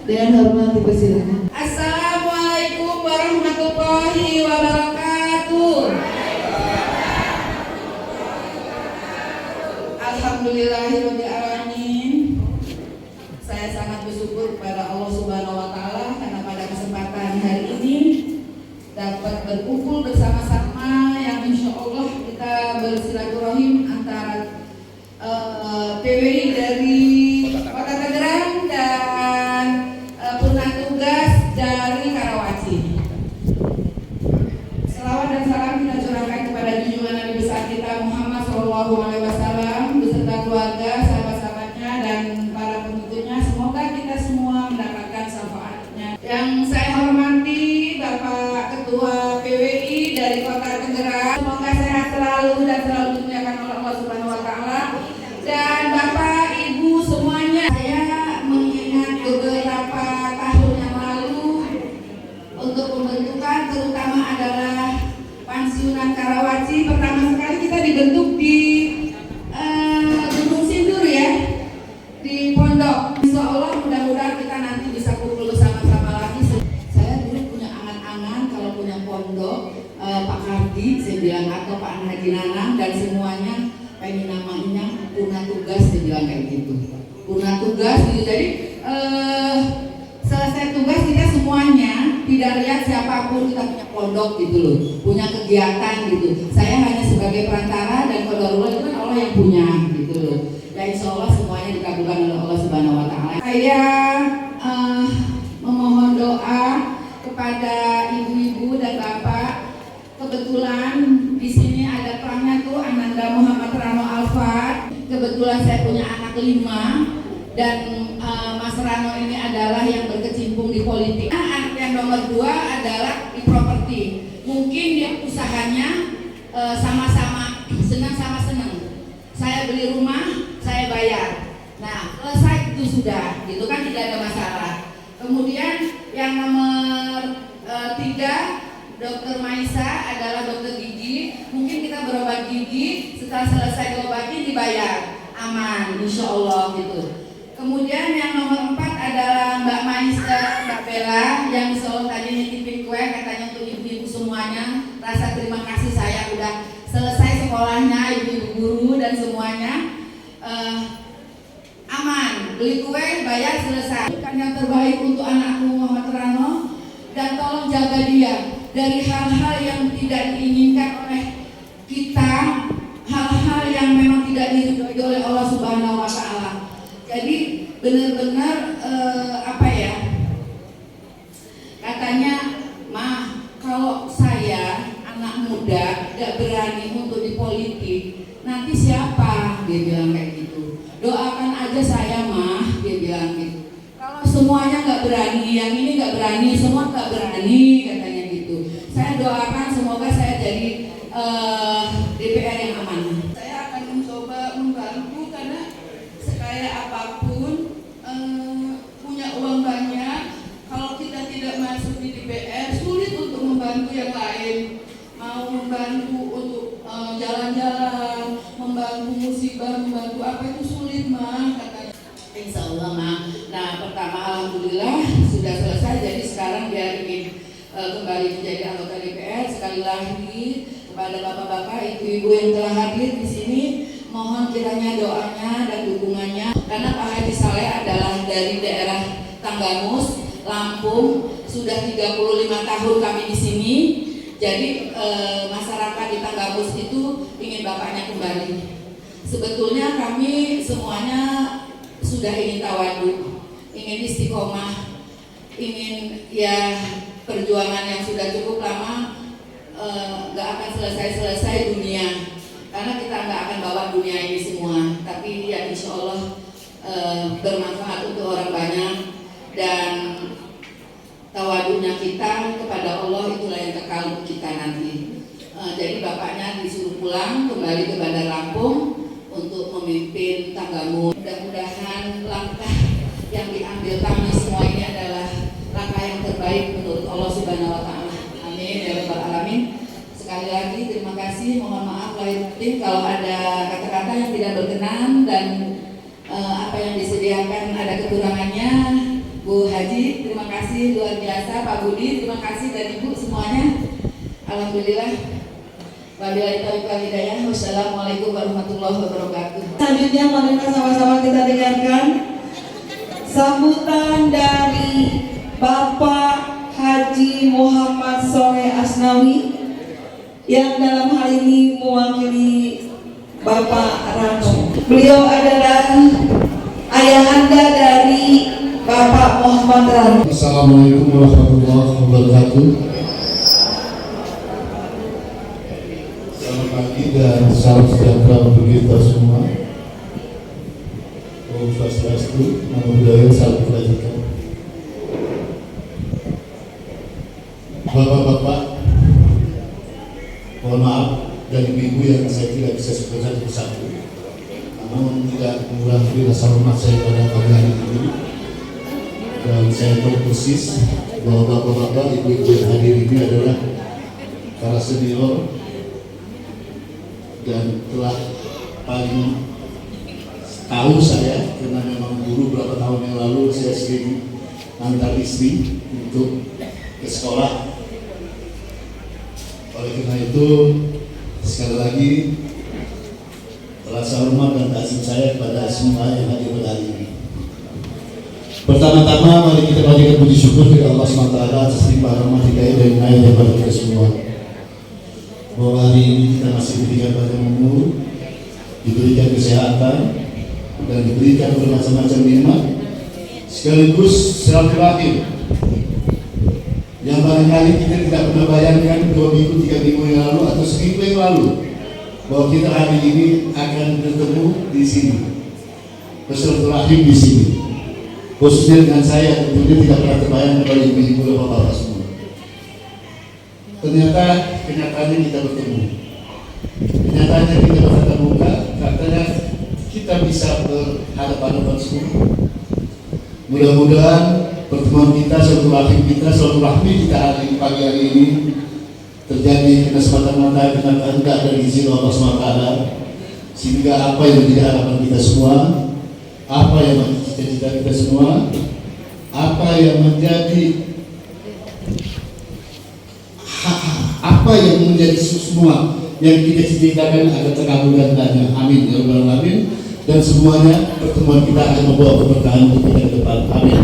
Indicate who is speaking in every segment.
Speaker 1: Dengan hormat dipersilakan.
Speaker 2: Assalamualaikum warahmatullahi wabarakatuh. Alhamdulillahirabbil alamin. Saya sangat bersyukur kepada Allah Subhanahu wa taala karena pada kesempatan hari ini dapat berkumpul bersama-sama yang insya Allah kita bersilaturahim antara PWI dari Kota Tangerang dan purna tugas dari Karawaci. Selawat dan salam kita curahkan kepada junjungan Nabi besar kita Muhammad SAW beserta keluarga, sahabat-sahabatnya dan para pengikutnya. Semoga kita semua mendapatkan syafaatnya. Yang saya hormati Bapak Ketua PWI dari Kota Tangerang, semoga sehat selalu dan selalu dimuliakan oleh Allah Subhanahu wa taala. Dan Bapak Ibu semuanya, saya mengingat beberapa tahun yang lalu untuk pembentukan terutama adalah Pensiunan Karawaci. Pertama sekali kita dibentuk di Gunung Sindur ya, di Pondok. Insya Allah mudah-mudahan kita nanti bisa kumpul bersama-sama lagi. Saya dulu punya angan-angan kalau punya pondok, Pak Kardi saya bilang, atau Pak Haji Nanang dan semuanya pengen namanya purna tugas, saya bilang kayak gitu. Purna tugas gitu. Jadi selesai tugas kita semuanya tidak lihat siapapun, kita punya pondok gitu loh, punya kegiatan gitu. Saya hanya sebagai perantara dan qadarullah itu kan Allah yang punya gitu loh. Ya insya Allah semuanya dikabulkan oleh Allah Subhanahu wa taala. Saya memohon doa kepada ibu-ibu dan bapak. Kebetulan di sini ada terangnya tuh Ananda Muhammad Rano Alfat. Kebetulan saya punya anak 5 dan Mas Rano ini adalah yang berkecimpung di politik. Anak yang nomor 2 adalah di properti. Mungkin dia usahanya sama-sama senang sama senang. Saya beli rumah, saya bayar. Nah, selesai itu sudah, gitu kan, tidak ada masalah. Kemudian yang nomor 3, Dokter Maisa adalah dokter gigi. Mungkin kita berobat gigi, setelah selesai diobati dibayar, aman, insya Allah gitu. Kemudian yang nomor 4 adalah Mbak Maisa, Mbak Bella, yang insya Allah tadi nitipin kue, katanya untuk ibu-ibu semuanya. Rasa terima kasih saya udah selesai sekolahnya, ibu-ibu guru dan semuanya aman, beli kue, bayar, selesai. Kan yang terbaik untuk anakku Muhammad Rano, dan tolong jaga dia dari hal-hal yang tidak diinginkan oleh kita, hal-hal yang memang tidak diridhoi oleh Allah Subhanahu wa taala. Jadi benar-benar apa ya? Katanya, "Mah, kalau saya anak muda gak berani untuk di politik, nanti siapa?" Dia bilang kayak gitu. "Doakan aja saya, Mah," dia bilang gitu. "Kalau semuanya gak berani, yang ini gak berani, semua gak berani," katanya gitu. Saya doakan semoga saya jadi DPR yang aman. Saya akan mencoba membantu karena sekaya apapun punya uang banyak, kalau kita tidak masuk di DPR sulit untuk membantu yang lain. Mau membantu untuk jalan-jalan, membantu musibah, membantu apa itu sulit, Mah, katanya. Insya Allah, Mah. Nah, pertama alhamdulillah sudah selesai, jadi sekarang dia ingin kembali menjadi anggota DPR. Sekali lagi kepada bapak-bapak, ibu-ibu yang telah hadir di sini, mohon kiranya doanya dan dukungannya. Karena Pak Haji Saleh adalah dari daerah Tanggamus, Lampung, sudah 35 tahun kami di sini. Jadi masyarakat di Tanggamus itu ingin bapaknya kembali. Sebetulnya kami semuanya sudah ingin tawadu, ingin istiqomah, ingin ya perjuangan yang sudah cukup lama gak akan selesai dunia, karena kita gak akan bawa dunia ini semua, tapi ya insya Allah bermanfaat untuk orang banyak, dan tawadunya kita kepada Allah itulah yang kekal kita nanti. Jadi bapaknya disuruh pulang kembali ke Bandar Lampung untuk memimpin Tanggamus. Mudah-mudahan langkah yang diambil kami semua ini adalah langkah yang terbaik menurut Allah Subhanahu wa taala. Amin ya rabbal alamin. Sekali lagi terima kasih, mohon maaf lahir batin kalau ada kata-kata yang tidak berkenan dan apa yang disediakan ada kekurangannya. Bu Haji, terima kasih luar biasa. Pak Budi, terima kasih, dan Ibu semuanya. Alhamdulillah. Wabillahi taufiq wal hidayah. Wassalamualaikum warahmatullahi wabarakatuh.
Speaker 1: Selanjutnya marilah sama-sama kita dengarkan sambutan dari Bapak Haji Muhammad Soleh Asnawi yang dalam hal ini mewakili Bapak Rano. Beliau adalah ayahanda dari Bapak Muhammad Rano.
Speaker 3: Assalamualaikum warahmatullahi wabarakatuh. Selamat pagi dan salam sejahtera untuk kita semua. Om Swastiastu, Namo Buddhaya, salam kebajikan. Bapak-bapak, mohon maaf dan ibu-ibu yang saya tidak bisa sebutkan satu-satu, namun tidak mengurangi rasa hormat saya pada pagi hari ini. Dan saya tahu persis bahwa bapak-bapak, ibu-ibu yang hadir ini adalah para senior dan telah paling tahu saya, karena memang dulu berapa tahun yang lalu saya sering antar istri untuk ke sekolah. Oleh karena itu, sekali lagi rasa hormat dan kasih saya kepada semua yang hadir pada hari ini. Pertama-tama mari kita panjatkan puji syukur kepada Allah SWT atas limpah rahmat hidayah dan inayah kepada kita semua. Bahwa hari ini kita masih diberikan panjang umur, diberikan kesehatan, dan diberikan bermacam-macam nikmat, sekaligus silaturahim yang barangkali kita tidak pernah bayangkan 2 minggu, 3 minggu yang lalu atau seminggu yang lalu bahwa kita hari ini akan bertemu di sini, bersilaturahim di sini. Khususnya dengan saya, tentunya tidak pernah terbayang kepada ibu-ibu dan bapak-bapak semua. Ternyata kenyataannya kita bertemu. Kenyataannya kita bertatap muka, katanya kita bisa berhadapan-hadapan semua. Mudah-mudahan pertemuan kita, silaturahmi kita hari pagi hari ini terjadi karena semata-mata karena kehendak dan izin Allah SWT, sehingga apa yang menjadi harapan kita semua, apa yang menjadi cita-cita kita semua, apa yang menjadi semua yang kita cita-citakan akan terkabulkan dan amin ya rabbal alamin. Dan semuanya pertemuan kita akan membawa keberkahan untuk kita ke depan. Amin.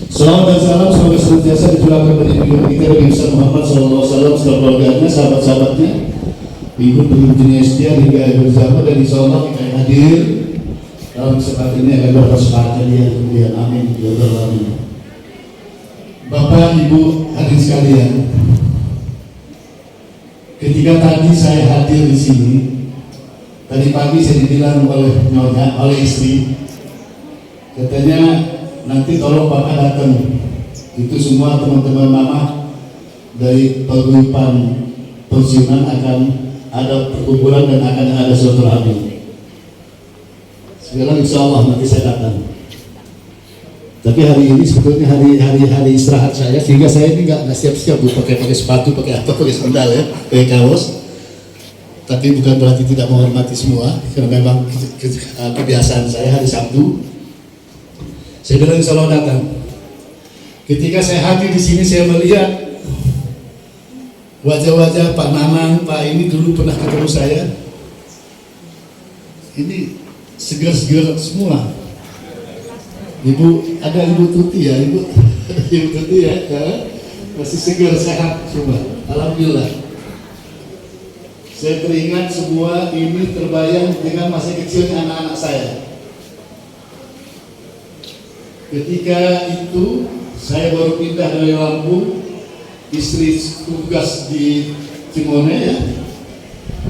Speaker 3: Salam dan salam semoga senantiasa dicurahkan pada junjungan kita Nabi Muhammad SAW, serta keluarganya, sahabat-sahabatnya, ikut pemimpinnya setia hingga akhir zaman, dan insya Allah kita yang hadir dalam kesempatan ini akan berkesempatan dia kemudian. Amin ya rabbal alamin. Bapak, Ibu, hadirin sekalian, ketika tadi saya hadir di sini, tadi pagi saya dibilang oleh nyonya, oleh istri, katanya nanti tolong Bapak datang. Itu semua teman-teman mama dari paguyuban pensiunan akan ada perkumpulan dan akan ada silaturahmi. Sekarang insya Allah nanti saya datang. Tapi hari ini sebetulnya hari istirahat saya, sehingga saya ini nggak siap-siap pakai sepatu, pakai sandal ya, pakai kaos. Tapi bukan berarti tidak menghormati semua, karena memang kebiasaan saya hari Sabtu. Saya bilang insya Allah datang. Ketika saya hadir di sini, saya melihat wajah-wajah Pak Nanang, Pak ini dulu pernah ketemu saya. Ini segar-segar semua. Ibu, ada Ibu Tuti ya, Ibu Tuti ya, masih segar sehat semua. Alhamdulillah. Saya teringat semua ini terbayang dengan masa kecilnya anak-anak saya. Ketika itu saya baru pindah dari Lampung, istri tugas di Cimone ya.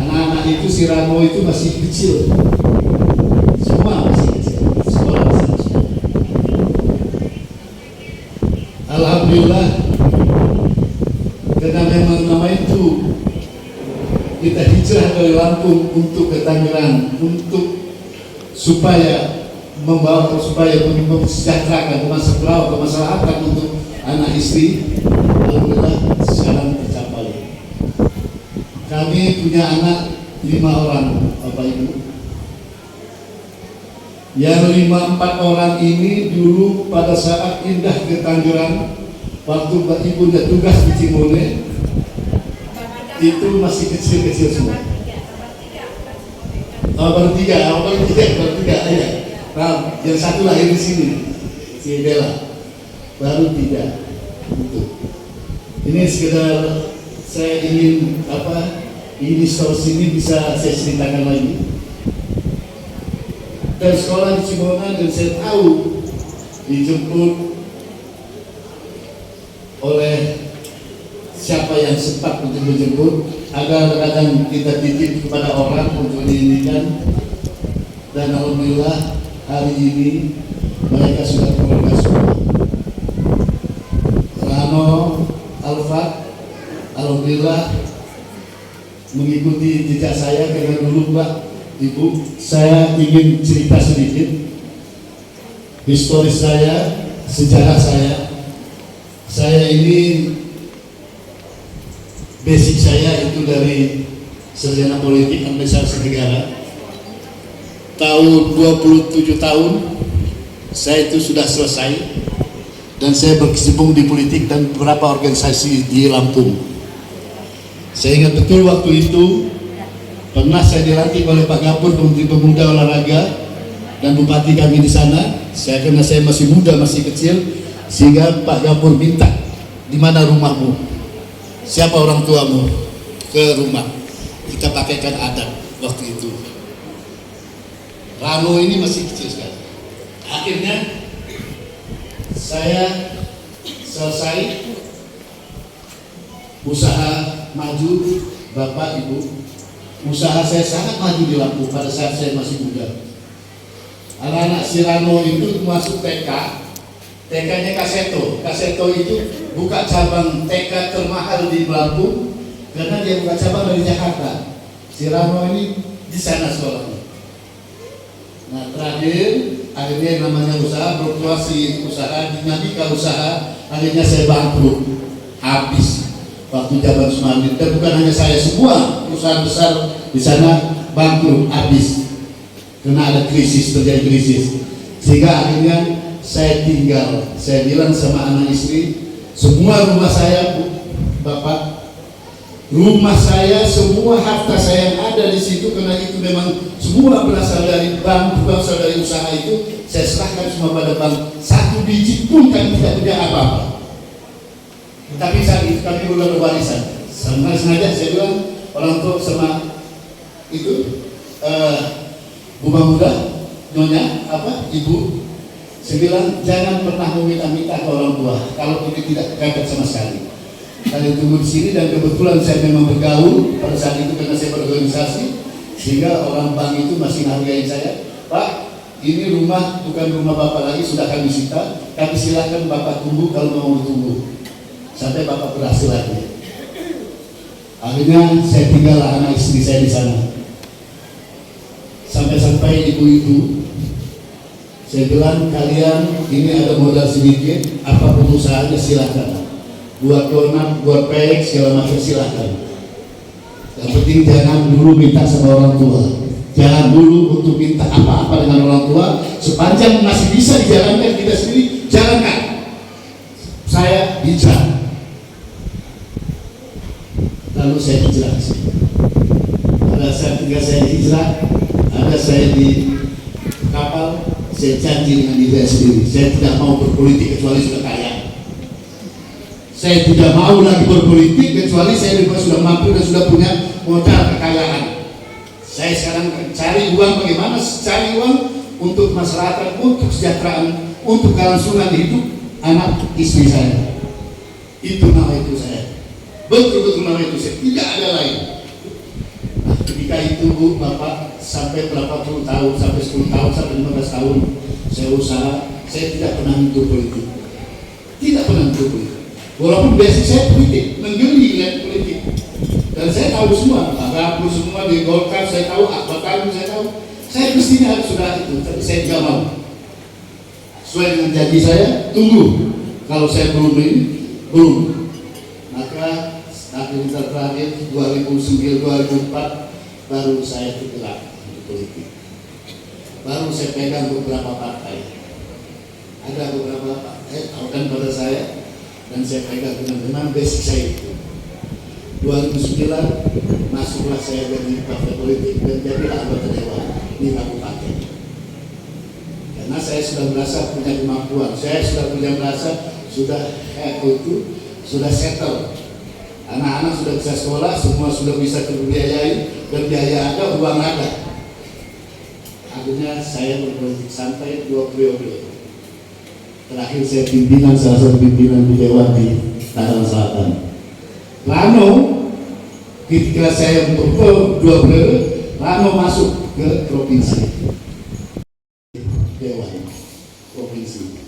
Speaker 3: Anak-anak itu si Rano itu masih kecil, semua masih kecil, sekolah masih kecil. Alhamdulillah, karena memang nama itu kita hijrah dari Lampung untuk ke Tangerang untuk supaya mensejahterakan kemaslahatan untuk anak istri. Alhamdulillah sekarang tercapai. Kami punya anak 5 orang, Bapak Ibu. Yang 5-4 orang ini dulu pada saat pindah ke Tangerang, waktu ibunda tugas di Cimone, itu masih kecil-kecil semua. Bertiga, ya. Nah, yang satu lahir di sini, si Bella, baru 3. Gitu. Ini sekedar saya ingin ini story ini bisa saya ceritakan lagi. Dan sekolah di Cibonan, dan saya tahu dijemput oleh siapa yang sempat untuk menjemput, agar kadang kita titip kepada orang untuk diindikan. Dan alhamdulillah hari ini mereka sudah keluarga semua. Rano, Alfa, alhamdulillah mengikuti jejak saya, karena dulu Mbak Ibu, saya ingin cerita sedikit historis saya, sejarah saya. Saya ini basic saya itu dari sarjana politik administrasi negara. Tahun 27 tahun saya itu sudah selesai, dan saya berkecimpung di politik dan beberapa organisasi di Lampung. Saya ingat betul waktu itu pernah saya dilantik oleh Pak Gapur, Menteri Pemuda Olahraga, dan Bupati kami di sana. Karena saya masih muda, masih kecil, sehingga Pak Gapur minta, di mana rumahmu? Siapa orang tuamu? Ke rumah. Kita pakaikan adat waktu itu. Rano ini masih kecil sekali. Akhirnya saya selesai usaha maju, Bapak Ibu. Usaha saya sangat maju di Lampung pada saat saya masih muda. Anak-anak si Rano itu masuk TK, TK-nya Kaseto. Kaseto itu buka cabang TK termahal di Lampung, karena dia buka cabang dari Jakarta. Si Rano ini di sana sekolahnya. Nah, terakhir akhirnya yang namanya usaha, fluktuasi usaha, dinamika usaha, akhirnya saya bangkrut habis waktu zaman Sumardi. Dan bukan hanya saya, semua perusahaan besar di sana bangkrut habis, karena ada krisis, terjadi krisis. Sehingga akhirnya saya tinggal. Saya bilang sama anak istri, semua rumah saya, Bapak, rumah saya, semua harta saya yang ada di situ, karena itu memang semua berasal dari bank, berasal dari usaha itu, saya serahkan semua pada bank. Satu biji pun kami tidak punya apa-apa. Tapi saat itu kami udah berwarisan. Sengaja saya bilang orang tua sama itu Buma Muda, Nyonya, Ibu, saya bilang jangan pernah meminta-minta ke orang tua kalau ini tidak kagak sama sekali. Kalian tunggu di sini, dan kebetulan saya memang bergaul pada saat itu karena saya berorganisasi, sehingga orang bank itu masih menghargai saya. Pak, ini rumah bukan rumah Bapak lagi, sudah kami sita, tapi silakan Bapak tunggu kalau mau bertunggu sampai Bapak berhasil lagi. Akhirnya saya tinggal anak istri saya di sana. Sampai-sampai ibu itu, saya bilang kalian ini ada modal sedikit, apapun usahanya silakan. Buat donat, buat pek, segala macam silakan. Yang penting jangan dulu minta sama orang tua. Jangan dulu untuk minta apa-apa dengan orang tua. Sepanjang masih bisa dijalankan kita sendiri, jalankan. Saya hijrah. Lalu saya hijrah. Pada saat ketika saya hijrah, ada saya di kapal, saya janji dengan diri saya sendiri, saya tidak mau berpolitik kecuali sudah kaya. Saya tidak mau lagi berpolitik kecuali saya sudah mampu dan sudah punya modal kekayaan. Saya sekarang cari uang, bagaimana cari uang untuk masyarakat, untuk kesejahteraan, untuk kelangsungan hidup anak istri saya. Itu nama itu saya. Betul-betul nama itu saya. Tidak ada lain. Nah, ketika itu Bu, Bapak, sampai berapa puluh tahun, sampai 10 tahun, sampai 15 tahun saya usaha, saya tidak pernah menyentuh politik. Tidak pernah menyentuh politik. Walaupun basic saya politik, menggeli dengan politik, dan saya tahu semua, Gapur semua di Golkar saya tahu, Akbar Kami saya tahu, saya mestinya harus sudah itu, tapi saya tidak mau. Sesuai dengan janji saya, tunggu. Kalau saya belum ini, belum. Maka akhirnya terakhir 2009-2004 baru saya tergerak di politik. baru saya pegang beberapa partai. Ada beberapa partai tawarkan pada saya dan saya pegang dengan basic saya itu. 2009 masuklah saya dari partai politik dan jadilah anggota dewan di kabupaten. Karena saya sudah merasa punya kemampuan, saya sudah punya merasa sudah sudah settle. Anak-anak sudah bisa sekolah, semua sudah bisa terbiayai, dan biaya ada, uang ada. Akhirnya saya berpolitik sampai 2 periode. Terakhir saya pimpinan salah satu pimpinan di Dewan di Tangerang Selatan. Rano, ketika saya untuk 2 periode, Rano masuk ke provinsi. Dewan provinsi.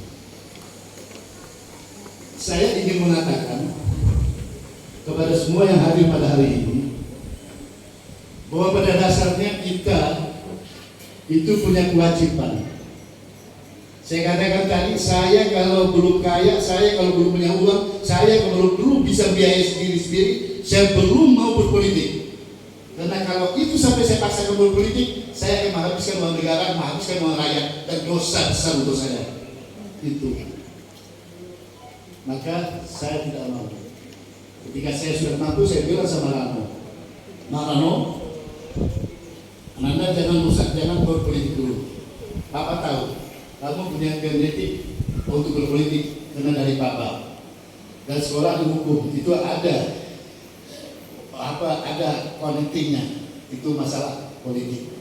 Speaker 3: Saya ingin mengatakan kepada semua yang hadir pada hari ini bahwa pada dasarnya kita itu punya kewajiban. Saya katakan tadi, saya kalau belum kaya, saya kalau belum punya uang, saya kalau belum bisa biaya sendiri-sendiri, saya belum mau berpolitik. Karena kalau itu sampai saya paksakan berpolitik, saya akan menghabiskan uang negara, menghabiskan uang rakyat, dan dosa besar untuk saya. Itu. Maka saya tidak mau. Ketika saya sudah mampu, saya bilang sama Rano, Rano, Anda jangan rusak, jangan berpolitik dulu. Papa tahu, kamu punya genetik untuk berpolitik karena dari Papa. Dan sekolah di hukum itu ada connectingnya, itu masalah politik.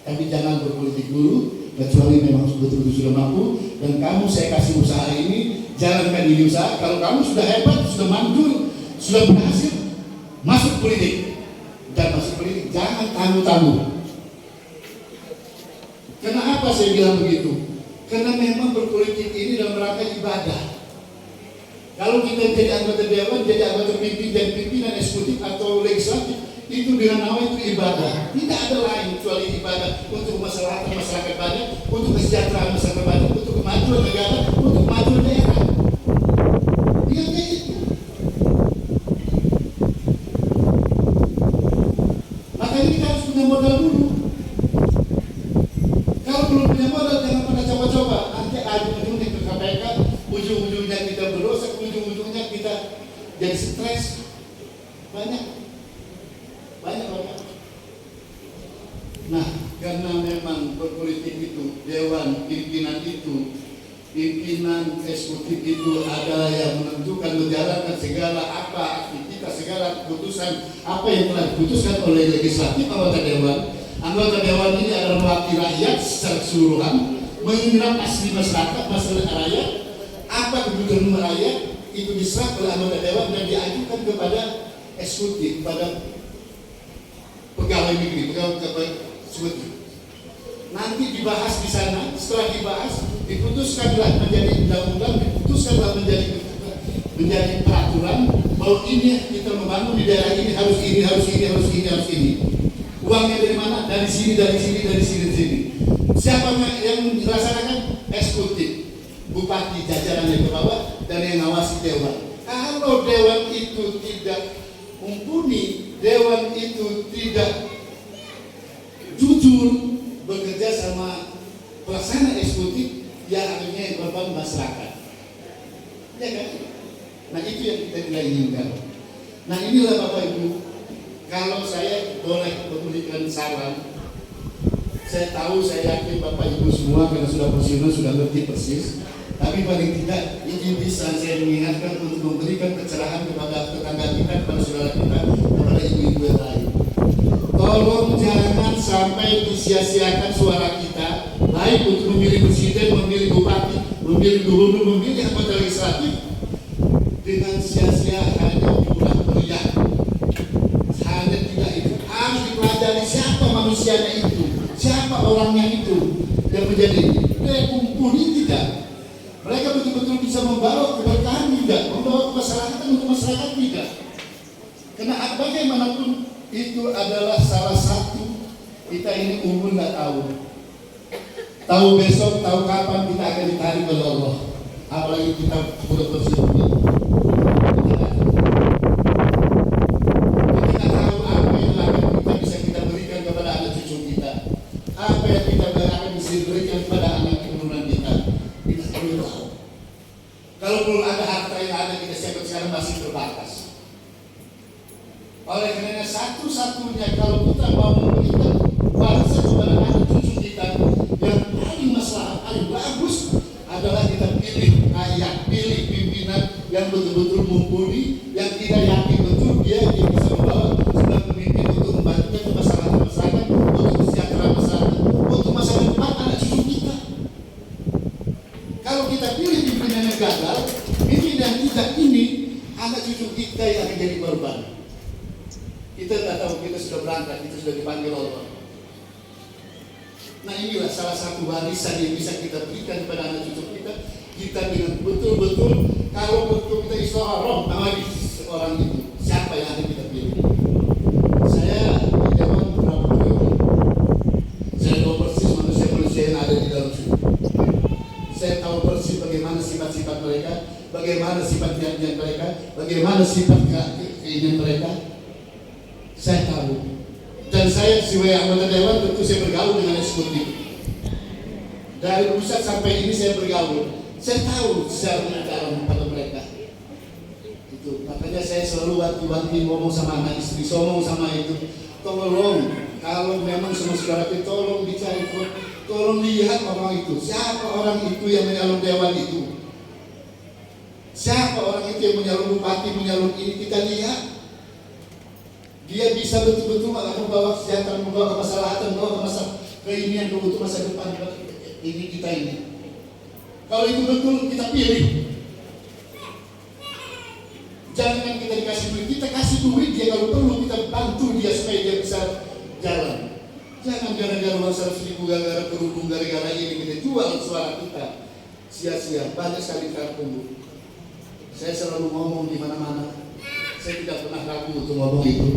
Speaker 3: Tapi jangan berpolitik dulu, kecuali memang betul-betul sudah mampu. Dan kamu saya kasih usaha ini, jalankan ini usaha. Kalau kamu sudah hebat, sudah manjur, sudah berhasil, masuk politik. Dan masuk politik jangan tangguh-tangguh. Kenapa saya bilang begitu? Karena memang berpolitik ini dalam rangka ibadah. Kalau kita jadi anggota dewan, jadi anggota pimpinan eksekutif atau legislatif, itu dengan nama itu ibadah. Tidak ada lain kecuali ibadah untuk kemaslahatan masyarakat banyak, untuk kesejahteraan masyarakat banyak, untuk kemajuan negara, untuk kemajuan daerah. Dia kayak itu. Makanya kita harus punya modal dulu. Kalau belum punya modal, jangan pernah coba-coba. Nanti ujung-ujungnya ke KPK, ujung-ujungnya kita berdosa, ujung-ujungnya kita jadi stres. Banyak. Nah, karena memang berpolitik itu, dewan pimpinan itu, pimpinan eksekutif itu adalah yang menentukan, menjalankan segala aktivitas, segala keputusan apa yang telah diputuskan oleh legislatif anggota dewan. Anggota dewan ini adalah mewakili rakyat secara keseluruhan, mengingat asli masyarakat, masalah rakyat, apa kebutuhan rakyat itu diserap oleh anggota dewan dan diajukan kepada eksekutif, pada pegawai negeri, pegawai eksekutif. Nanti dibahas di sana, setelah dibahas, diputuskanlah menjadi undang-undang, diputuskanlah menjadi peraturan bahwa ini kita membangun di daerah ini harus ini, harus ini, harus ini, harus ini. Uangnya dari mana? Dari sini, dari sini, dari sini, dari sini. Siapa yang melaksanakan? Eksekutif, bupati, jajarannya ke bawah, dan yang ngawasi dewan. Kalau dewan itu tidak mumpuni, dewan itu tidak jujur bekerja sama pelaksana eksekutif, ya akhirnya yang korban masyarakat. Ya kan? Nah itu yang kita tidak inginkan. Nah inilah Bapak Ibu, kalau saya boleh memberikan saran, saya tahu, saya yakin Bapak Ibu semua karena sudah profesional, sudah ngerti persis. Tapi paling tidak ini bisa saya mengingatkan untuk memberikan pencerahan kepada tetangga kita, kepada saudara kita, kepada ibu-ibu yang lain. Tolong jangan sampai disia-siakan suara kita, baik untuk memilih presiden, memilih bupati, memilih gubernur, memilih anggota legislatif, dengan sia-sia hanya jumlah meriah. Hanya tidak itu. Harus dipelajari siapa manusianya itu, siapa orangnya itu yang menjadi kumpul ini tidak. Mereka betul-betul bisa membawa keberkahan tidak, membawa kemaslahatan untuk masyarakat tidak. Karena bagaimanapun itu adalah salah satu, kita ini umur nggak tahu. Tahu besok, tahu kapan kita akan ditarik oleh Allah. Apalagi kita sudah bersedih. Kita tahu apa yang akan kita bisa kita berikan kepada anak cucu kita. Apa yang kita akan bisa Kalaupun ada harta yang ada kita siapkan sekarang masih terbatas. Oleh karena satu-satunya kalau kita mau memberikan bangsa kepada anak cucu kita yang paling maslahat, paling bagus adalah kita pilih rakyat, pilih pimpinan yang betul-betul mumpuni, yang kita yakin betul dia bisa membawa sebagai pemimpin untuk membantu ke masyarakat, untuk kesejahteraan masyarakat, untuk masa depan anak cucu kita. Kalau kita pilih pimpinan yang gagal, pimpinan kita ini anak cucu kita yang akan jadi korban. Kita tidak tahu, kita sudah berangkat, kita sudah dipanggil Allah. Nah inilah salah satu warisan yang bisa kita berikan kepada anak cucu kita. Kita dengan betul-betul, kalau betul kita isyarat awali seorang itu, siapa yang akan kita pilih. Saya di zaman berapa periode, saya tahu persis manusia-manusia yang ada di dalam sini. Saya tahu persis bagaimana sifat-sifat mereka, bagaimana sifat niat-niat mereka, bagaimana sifat keinginan mereka. Saya tahu. Dan saya sebagai anggota dewan tentu saya bergaul dengan eksekutif. Dari pusat sampai ini saya bergaul. Saya tahu secara dalam pada mereka. Itu makanya saya selalu wanti-wanti ngomong sama anak istri, ngomong sama itu. Tolong kalau memang semua saudara kita tolong dicari, tolong lihat orang itu. Siapa orang itu yang menyalon dewan itu? Siapa orang itu yang menyalon bupati, menyalon ini, kita lihat. Dia bisa betul-betul membawa kesejahteraan, membawa kemaslahatan, membawa masalah keinian untuk masa depan ini kita ini. Kalau itu betul kita pilih. Jangan kita dikasih duit, kita kasih duit dia kalau perlu kita bantu dia supaya dia bisa jalan. Jangan gara-gara uang 100.000, gara-gara kerudung, gara-gara ini kita jual suara kita sia-sia. Banyak sekali kartu. Saya selalu ngomong di mana-mana. Saya tidak pernah ragu untuk ngomong itu.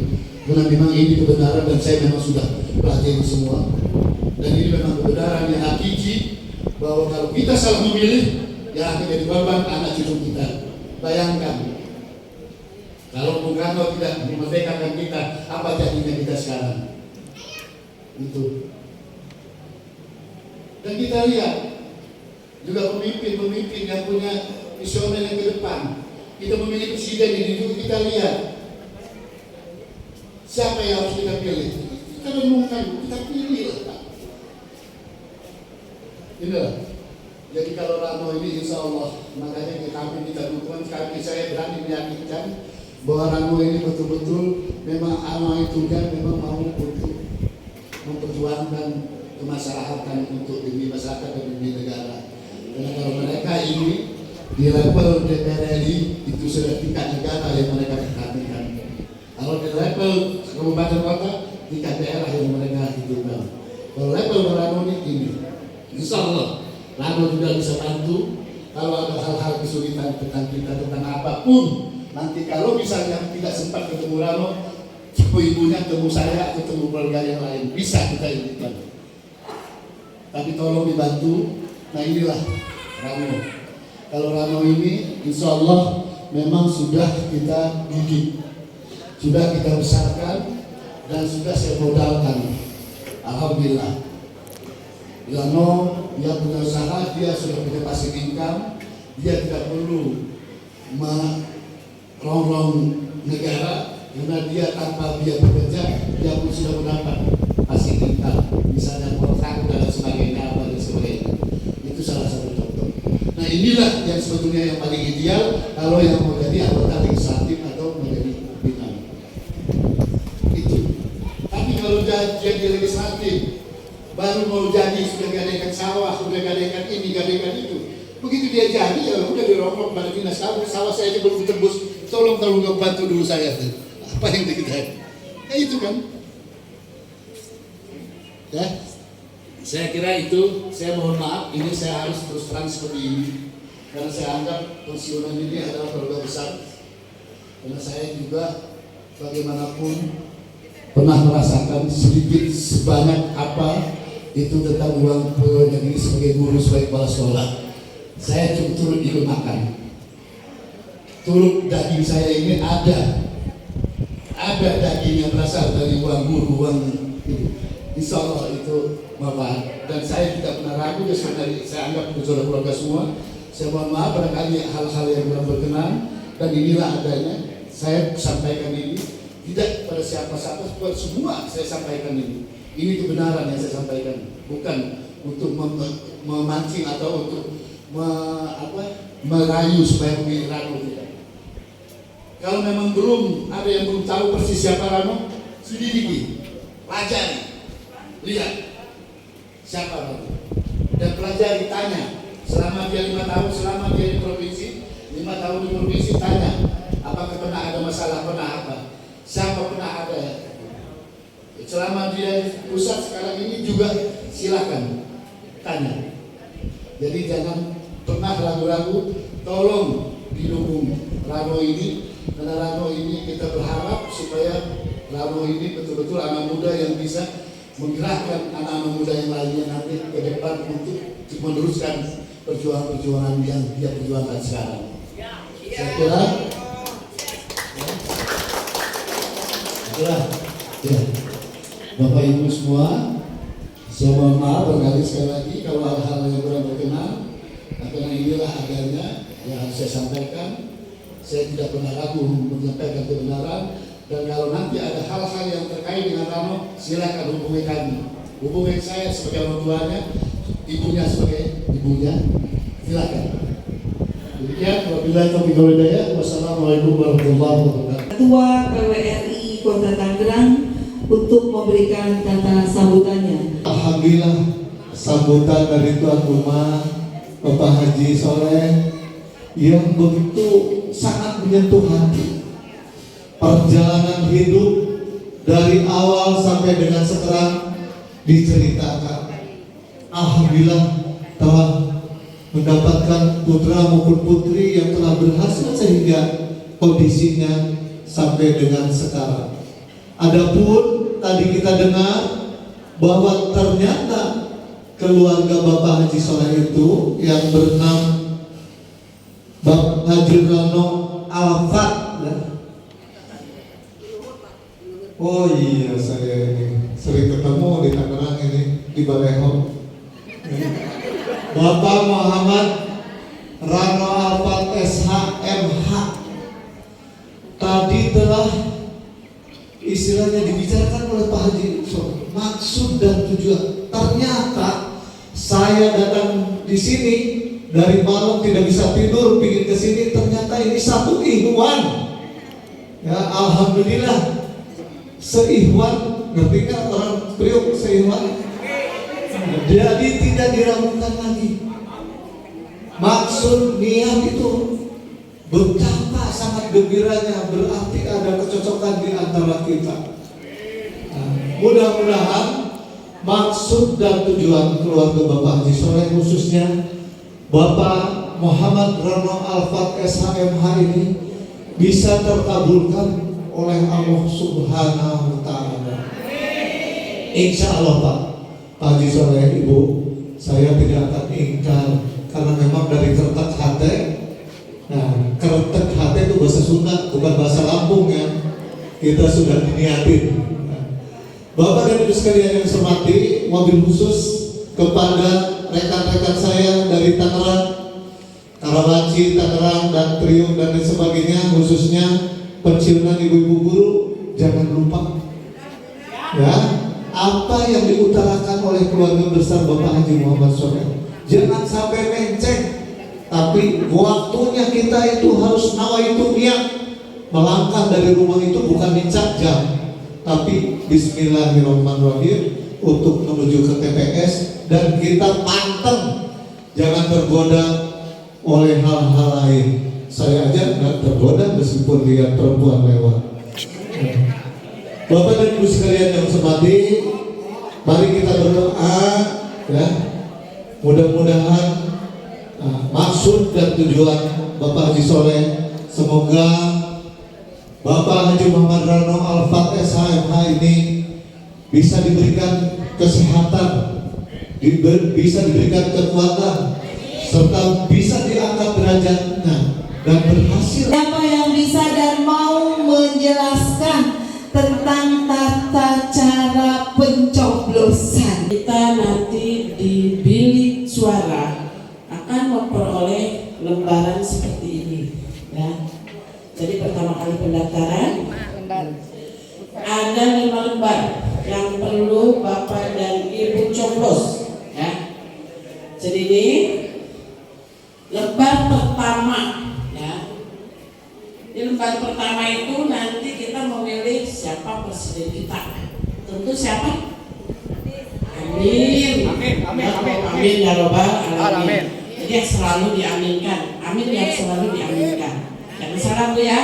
Speaker 3: Karena memang ini kebenaran dan saya memang sudah pelajari semua. Dan ini memang kebenaran yang hakiki bahwa kalau kita salah memilih, yang akan jadi korban anak cucu kita. Bayangkan, kalau Bung Karno tidak memerdekakan kita, apa jadinya kita sekarang? Itu. Dan kita lihat juga pemimpin-pemimpin yang punya visioner yang ke depan. Kita memilih presiden ini juga kita lihat siapa yang harus kita pilih. Kita renungkan, kita pilih lah Pak. Inilah. Jadi kalau Rano ini insya Allah, makanya kami minta dukungan, kami saya berani meyakinkan bahwa Rano ini betul-betul memang amal itu kan memang mau untuk memperjuangkan kemaslahatan untuk demi masyarakat dan demi negara. Karena kalau mereka ini di level DPR RI itu sudah tingkat negara yang mereka perhatikan. Kalau di level kabupaten kota tingkat daerah yang mereka hitungkan. Kalau level Rano ini, insya Allah Rano juga bisa bantu. Kalau ada hal-hal kesulitan tentang kita tentang apapun, nanti kalau misalnya tidak sempat ketemu Rano, ibunya ketemu saya, ketemu keluarga yang lain, bisa kita inginkan. Tapi tolong dibantu. Nah inilah Rano. Kalau Rano ini insya Allah memang sudah kita didik, sudah kita besarkan dan sudah saya modalkan. Alhamdulillah. Rano dia punya usaha, dia sudah punya passive income, dia tidak perlu merongrong negara karena dia tanpa dia bekerja dia pun sudah mendapat passive income, misalnya kontrak dan sebagainya dan sebagainya. Itu salah satu contoh. Nah inilah yang sebetulnya yang paling ideal kalau yang mau jadi anggota legislatif atau menjadi pimpinan. Itu. Tapi kalau jadi legislatif, baru mau jadi sudah gadekan sawah, sudah gadekan ini, gadekan itu. Begitu dia jadi ya udah dirokok pada dinas sawah saya aja belum tembus. Tolong bantu dulu saya. Apa yang kita? Ya itu kan. Ya. Saya kira itu, saya mohon maaf, ini saya harus terus terang seperti ini. Karena saya anggap pensiunan ini adalah keluarga besar. Karena saya juga bagaimanapun pernah merasakan sedikit sebanyak apa itu tentang uang pegawai negeri sebagai guru, sebagai kepala sekolah. Saya cukup turut ikut makan. Turut daging saya ini ada daging yang berasal dari uang guru, uang itu. Insya Allah itu manfaat dan saya tidak pernah ragu. Saya anggap saudara keluarga semua Saya mohon maaf barangkali hal-hal yang kurang berkenan, dan inilah adanya. Saya sampaikan ini tidak pada siapa-siapa, buat semua saya sampaikan ini. Ini kebenaran yang saya sampaikan, bukan untuk memancing atau untuk merayu supaya memilih Rano tidak. Kalau memang ada yang belum tahu persis siapa Rano, selidiki, pelajari, lihat siapa Rano, dan pelajari, tanya. Selama dia 5 tahun, selama dia di provinsi, 5 tahun di provinsi, tanya apakah pernah ada masalah, pernah apa, siapa pernah ada. Selama dia di pusat sekarang ini juga silakan tanya. Jadi jangan pernah ragu-ragu, tolong didukung Rano ini, karena Rano ini kita berharap supaya Rano ini betul-betul anak muda yang bisa menggerakkan anak-anak muda yang lainnya nanti ke depan untuk meneruskan perjuangan-perjuangan yang dia perjuangkan sekarang. Saya kira ya, Bapak Ibu semua, saya mohon maaf berkali sekali lagi kalau hal-hal yang kurang berkenan, karena inilah adanya yang harus saya sampaikan. Saya tidak pernah ragu menyampaikan kebenaran, dan kalau nanti ada hal-hal yang terkait dengan Rano, silakan hubungi kami, hubungi saya sebagai orang tuanya, ibunya sebagai ibunya, silakan. Demikian, wabillahi taufiq wal hidayah. Wassalamualaikum warahmatullahi wabarakatuh.
Speaker 1: Ketua PWRI Kota Tangerang untuk memberikan kata sambutannya.
Speaker 4: Alhamdulillah, sambutan dari Tuan Rumah Bapak Haji Soleh yang begitu sangat menyentuh hati. Perjalanan hidup dari awal sampai dengan sekarang diceritakan. Alhamdulillah telah mendapatkan putra maupun putri yang telah berhasil sehingga kondisinya sampai dengan sekarang. Adapun tadi kita dengar bahwa ternyata keluarga Bapak Haji Soleh itu yang bernama Bapak Haji Rano Alfat. Oh iya, saya ini sering ketemu di Tangerang ini di Baleho. Bapak Muhammad Rano Alfat SHMH tadi telah istilahnya dibicarakan oleh Pak Haji Soleh, maksud dan tujuan. Ternyata saya datang di sini dari malam tidak bisa tidur, pingin ke sini, ternyata ini satu ikhwan. Ya, alhamdulillah. Seikhwan, ngerti kan orang Priok seikhwan? Jadi tidak diragukan lagi. Maksud niat itu betapa sangat gembiranya, berarti ada kecocokan di antara kita. Nah, mudah-mudahan maksud dan tujuan keluarga Bapak Haji Soleh, khususnya Bapak Muhammad Rano Alfat SHMH ini bisa terkabulkan oleh Allah Subhanahu wa Ta'ala. Insya Allah Pak Haji Soleh, Ibu, saya tidak akan ingkar karena memang dari kertek hati. Nah, kertek hati itu bahasa Sunda, bukan bahasa Lampung ya. Kita sudah diniatin. Nah, Bapak dan Ibu sekalian yang saya hormati, mobil khusus kepada rekan-rekan saya dari Tangerang, Karawaci, Tangerang, dan Priok dan lain sebagainya, khususnya pensiunan ibu-ibu guru, jangan lupa ya apa yang diutarakan oleh keluarga besar Bapak Haji Muhammad Soleh. Jangan sampai menceng, tapi waktunya kita itu harus nawaitu niat melangkah dari rumah itu bukan dicak jam, tapi bismillahirrahmanirrahim untuk menuju ke TPS, dan kita panteng jangan tergoda oleh hal-hal lain. Saya aja nggak tergoda meskipun lihat perempuan lewat. Bapak dan Ibu sekalian yang hormati, mari kita berdoa ya. Mudah-mudahan maksud dan tujuan Bapak Haji Soleh, semoga Bapak Haji Muhammad Rano Alfat SHMH ini bisa diberikan kesehatan, bisa diberikan kekuatan, serta bisa diangkat derajatnya dan berhasil.
Speaker 1: Siapa yang bisa dan mau menjelaskan tentang tata cara pencoblosan?
Speaker 5: Kita nanti di bilik suara akan memperoleh ya. Jadi pertama kali pendaftaran ada 5 lembar yang perlu Bapak dan Ibu coblos, ya. Jadi ini lembar pertama, ya. Di lembar pertama itu nanti kita memilih siapa presiden kita. Tentu siapa? Amin. Amin ya robbal alamin. Jadi yang selalu diaminkan. Amin yang selalu diaminkan. Jangan salah Bu ya.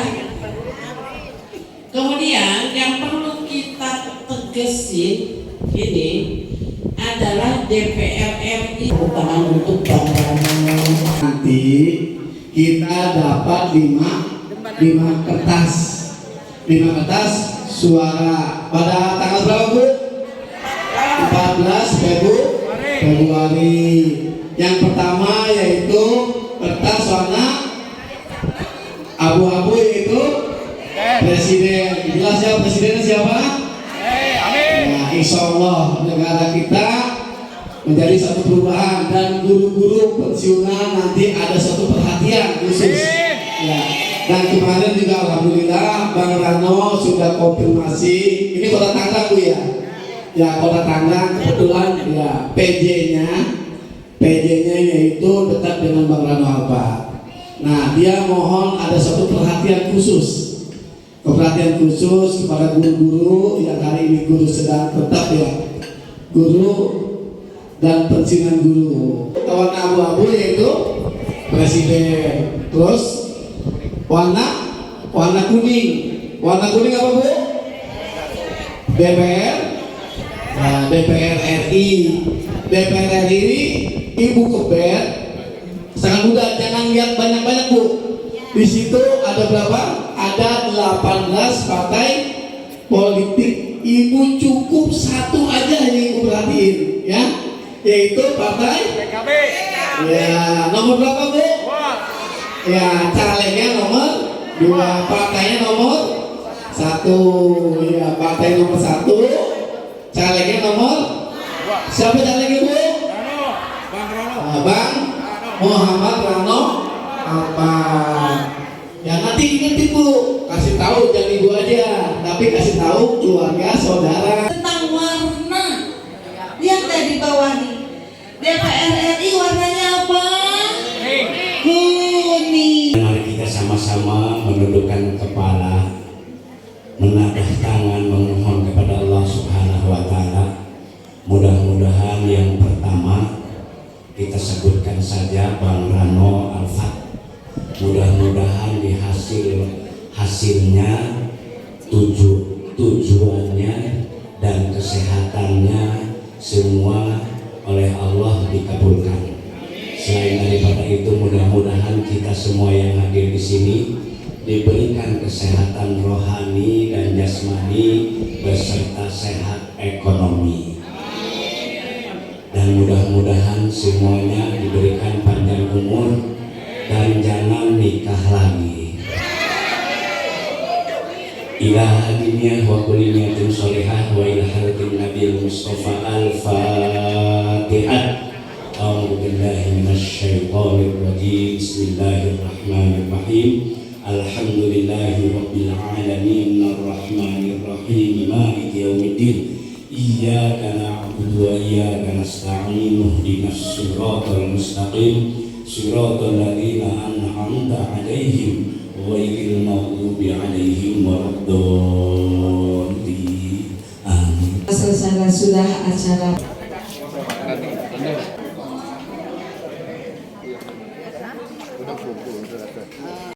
Speaker 5: Kemudian yang perlu kita tegesin ini adalah DPR RI untuk Bang Rano.
Speaker 3: Nanti kita dapat 5 kertas suara pada tanggal berapa Bu? 14 Februari. Yang pertama yaitu kertas warna abu-abu, yaitu presiden. Jelas ya presidennya siapa? Nah, insya Allah negara kita menjadi satu perubahan dan guru-guru pensiunan nanti ada satu perhatian khusus. Ya. Dan kemarin juga alhamdulillah Bang Rano sudah konfirmasi. Ini Kota Tangerang Bu ya. Ya Kota Tangerang kebetulan ya PJ-nya yaitu dekat dengan Bang Rano Alfa. Nah dia mohon ada satu perhatian khusus kepada guru-guru yang hari ini guru sedang tetap ya, guru dan pensiunan guru. Warna abu-abu yaitu presiden. Terus warna kuning apa Bu? DPR. Nah, DPR RI ini Ibu Kebet sangat mudah, jangan lihat banyak-banyak Bu. Di situ ada berapa? Ada 18 partai politik. Ibu cukup satu aja yang Ibu perhatiin, ya, yaitu partai PKB. Ya, nomor berapa Bu? Ya, calegnya nomor 2, partainya nomor 1. Ya, partai nomor 1, calegnya nomor 2. Siapa calegnya Bu? Bang Muhammad Rano apa? Ya nanti ingetin Bu, kasih tahu jangan Ibu aja, tapi kasih tahu keluarga saudara.
Speaker 1: Tentang warna, lihat deh di bawah nih. DPR RI warnanya apa? Kuning.
Speaker 6: Mari kita sama-sama menundukkan kepala, menadah tangan, memohon kepada Allah Subhanahu wa Ta'ala. Mudah-mudahan yang pertama kita sebutkan saja Bang Rano Alfa. Mudah-mudahan di hasilnya tujuannya dan kesehatannya semua oleh Allah dikabulkan. Selain daripada itu, mudah-mudahan kita semua yang hadir di sini diberikan kesehatan rohani dan jasmani beserta sehat ekonomi. Dan mudah-mudahan semuanya diberikan panjang umur dan jangan nikah lagi. Ila hadiniah wa kulli niyatin sholihah wa ila haratin Nabi Mustafa al-Fatihah. A'udzu billahi minasyaitonir rajim. Bismillahirrahmanirrahim. Alhamdulillahi rabbil alamin arrahmanir rahim maliki yaumiddin. Iyyaka na'budu wa iyyaka nasta'in. Ihdinas siratal mustaqim. Siratal ladzina an'amta 'alaihim ghairil maghdubi 'alaihim waladdallin. Amin.
Speaker 1: Selesai sudah acara.